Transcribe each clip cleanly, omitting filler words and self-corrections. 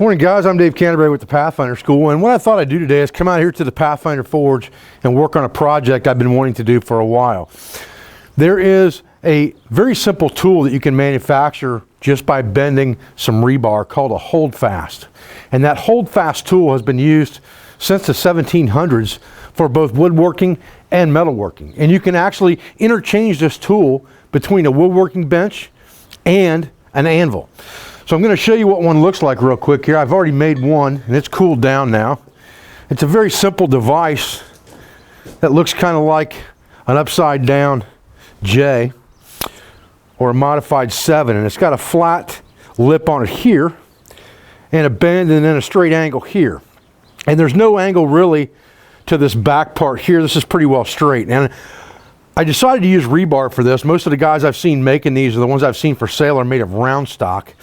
Morning guys, I'm Dave Canterbury with the Pathfinder School, and what I thought I'd do today is come out here to the Pathfinder Forge and work on a project I've been wanting to do for a while. There is a very simple tool that you can manufacture just by bending some rebar called a holdfast. And that holdfast tool has been used since the 1700s for both woodworking and metalworking. And you can actually interchange this tool between a woodworking bench and an anvil. So I'm going to show you what one looks like real quick here. I've already made one and it's cooled down now. It's a very simple device that looks kind of like an upside down J or a modified 7, and it's got a flat lip on it here and a bend and then a straight angle here. And there's no angle really to this back part here. This is pretty well straight. And I decided to use rebar for this. Most of the guys I've seen making these, or the ones I've seen for sale, are made of round stock.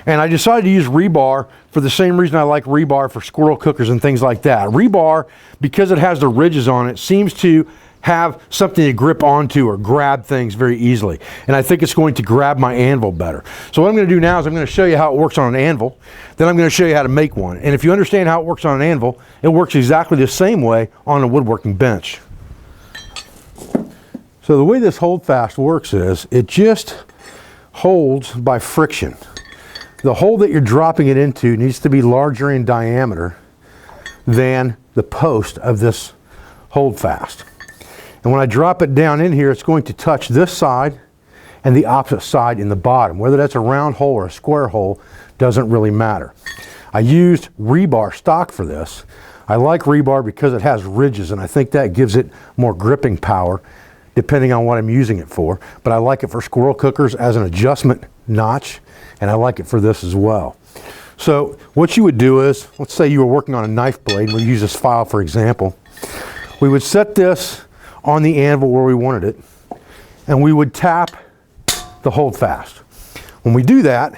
And I decided to use rebar for the same reason I like rebar for squirrel cookers and things like that. Rebar, because it has the ridges on it, seems to have something to grip onto or grab things very easily. And I think it's going to grab my anvil better. So what I'm going to do now is I'm going to show you how it works on an anvil. Then I'm going to show you how to make one. And if you understand how it works on an anvil, it works exactly the same way on a woodworking bench. So the way this holdfast works is it just holds by friction. The hole that you're dropping it into needs to be larger in diameter than the post of this holdfast. And when I drop it down in here, it's going to touch this side and the opposite side in the bottom. Whether that's a round hole or a square hole doesn't really matter. I used rebar stock for this. I like rebar because it has ridges, and I think that gives it more gripping power depending on what I'm using it for. But I like it for squirrel cookers as an adjustment notch, and I like it for this as well. So what you would do is, let's say you were working on a knife blade. We'll use this file for example. We would set this on the anvil where we wanted it, and we would tap the holdfast. When we do that,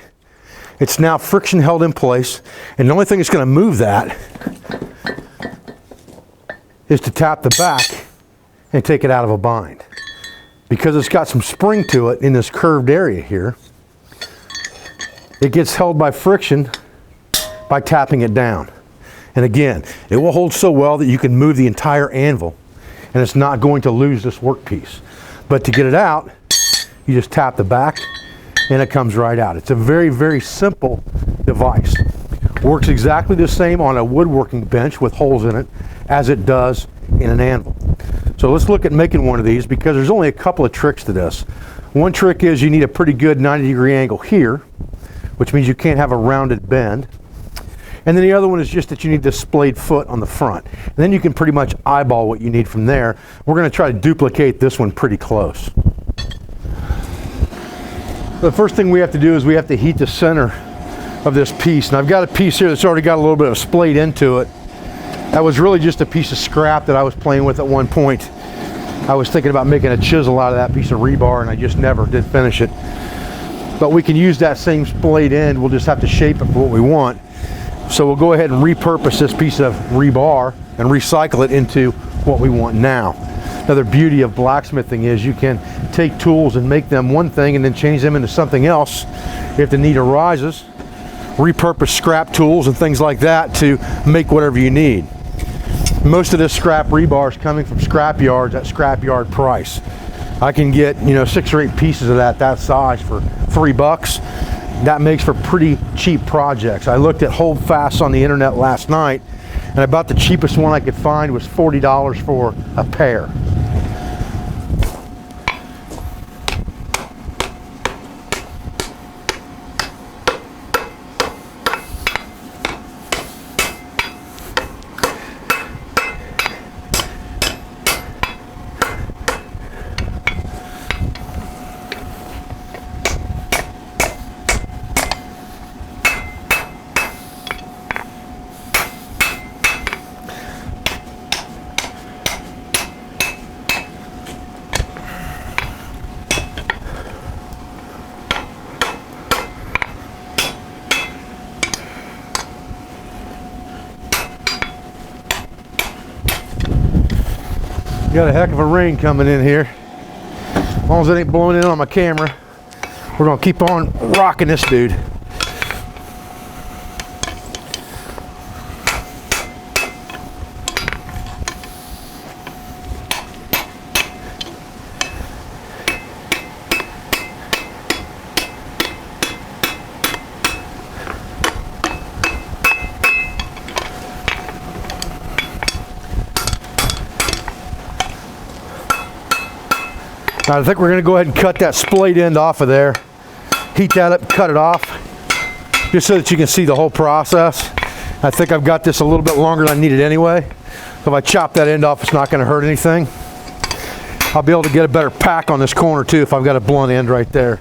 it's now friction held in place, and the only thing that's going to move that is to tap the back and take it out of a bind. Because it's got some spring to it in this curved area here, it gets held by friction by tapping it down. And again, it will hold so well that you can move the entire anvil and it's not going to lose this workpiece. But to get it out, you just tap the back and it comes right out. It's a very, very simple device. Works exactly the same on a woodworking bench with holes in it as it does in an anvil. So let's look at making one of these, because there's only a couple of tricks to this. One trick is you need a pretty good 90-degree angle here, which means you can't have a rounded bend. And then the other one is just that you need this splayed foot on the front. And then you can pretty much eyeball what you need from there. We're going to try to duplicate this one pretty close. The first thing we have to do is we have to heat the center of this piece. And I've got a piece here that's already got a little bit of splayed into it. That was really just a piece of scrap that I was playing with at one point. I was thinking about making a chisel out of that piece of rebar, and I just never did finish it. But we can use that same splayed end. We'll just have to shape it for what we want. So we'll go ahead and repurpose this piece of rebar and recycle it into what we want now. Another beauty of blacksmithing is you can take tools and make them one thing and then change them into something else if the need arises. Repurpose scrap tools and things like that to make whatever you need. Most of this scrap rebar is coming from scrap yards at scrap yard price. I can get 6 or 8 pieces of that size for $3. That makes for pretty cheap projects. I looked at holdfasts on the internet last night, and about the cheapest one I could find was $40 for a pair. Got a heck of a rain coming in here. As long as it ain't blowing in on my camera, we're gonna keep on rocking this dude. Now I think we're going to go ahead and cut that splayed end off of there. Heat that up, cut it off, just so that you can see the whole process. I think I've got this a little bit longer than I needed anyway. So if I chop that end off, it's not going to hurt anything. I'll be able to get a better pack on this corner too if I've got a blunt end right there.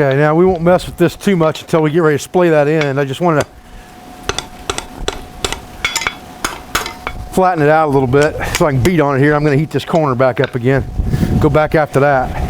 Okay, now we won't mess with this too much until we get ready to splay that in. I just want to flatten it out a little bit so I can beat on it here. I'm going to heat this corner back up again. Go back after that.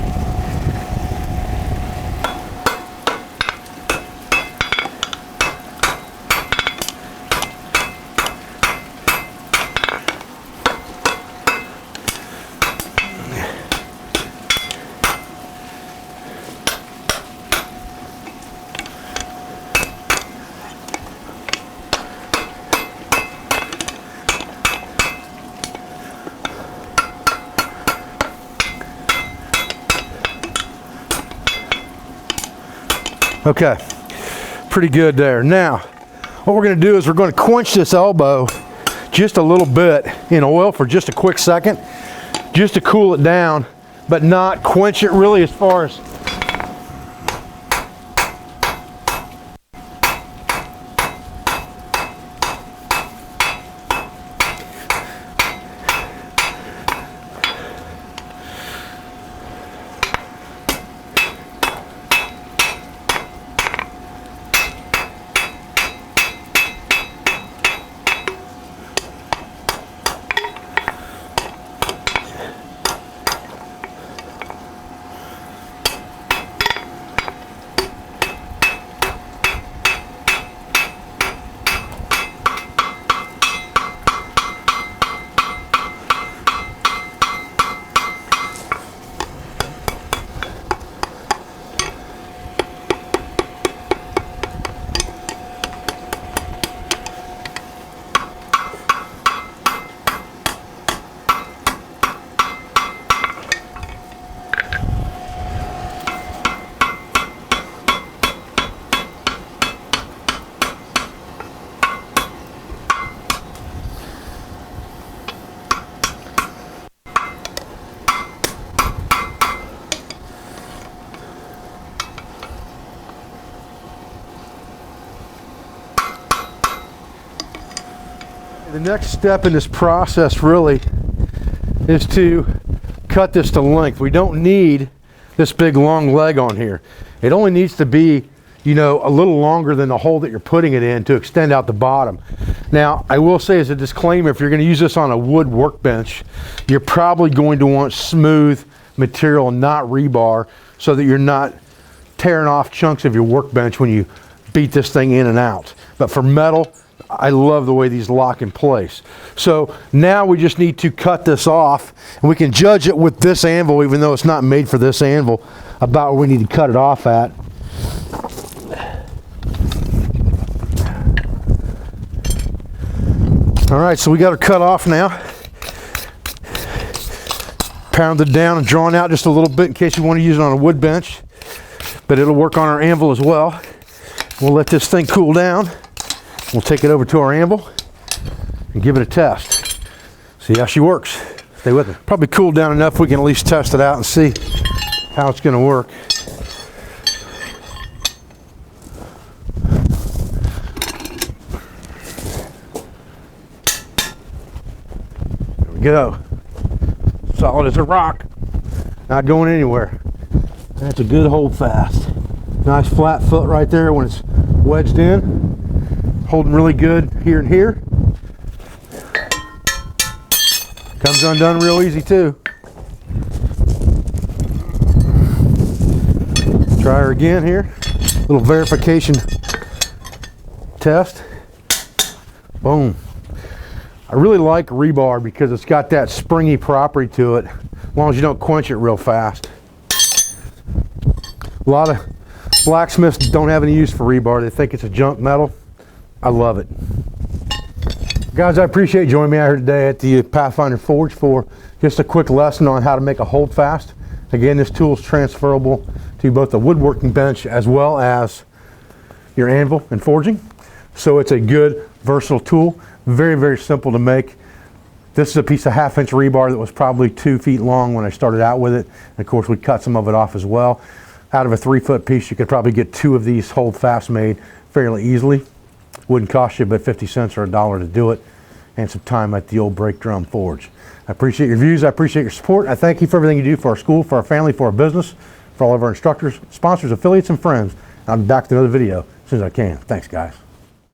Okay, pretty good there. Now, what we're going to do is we're going to quench this elbow just a little bit in oil for just a quick second, just to cool it down, but not quench it really as far as the next step in this process really is to cut this to length. We don't need this big long leg on here. It only needs to be, you know, a little longer than the hole that you're putting it in to extend out the bottom. Now, I will say as a disclaimer, if you're going to use this on a wood workbench, you're probably going to want smooth material, not rebar, so that you're not tearing off chunks of your workbench when you beat this thing in and out. But for metal, I love the way these lock in place. So now we just need to cut this off, and we can judge it with this anvil, even though it's not made for this anvil, about where we need to cut it off at. All right, so we got it cut off now. Pounded down and drawn out just a little bit in case you want to use it on a wood bench, but it'll work on our anvil as well. We'll let this thing cool down. We'll take it over to our anvil and give it a test. See how she works. Stay with me. Probably cooled down enough we can at least test it out and see how it's going to work. There we go. Solid as a rock. Not going anywhere. That's a good hold fast. Nice flat foot right there when it's wedged in. Holding really good here and here. Comes undone real easy too. Try her again here. Little verification test. Boom. I really like rebar because it's got that springy property to it, as long as you don't quench it real fast. A lot Blacksmiths don't have any use for rebar. They think it's a junk metal. I love it. Guys, I appreciate you joining me out here today at the Pathfinder Forge for just a quick lesson on how to make a holdfast. Again, this tool is transferable to both the woodworking bench as well as your anvil and forging. So it's a good, versatile tool. Very, very simple to make. This is a piece of 1/2-inch rebar that was probably 2 feet long when I started out with it. And of course, we cut some of it off as well. Out of a 3-foot piece, you could probably get 2 of these holdfasts made fairly easily. Wouldn't cost you but 50 cents or $1 to do it, and some time at the old brake drum forge. I appreciate your views. I appreciate your support. I thank you for everything you do for our school, for our family, for our business, for all of our instructors, sponsors, affiliates, and friends. I'll be back with another video as soon as I can. Thanks, guys.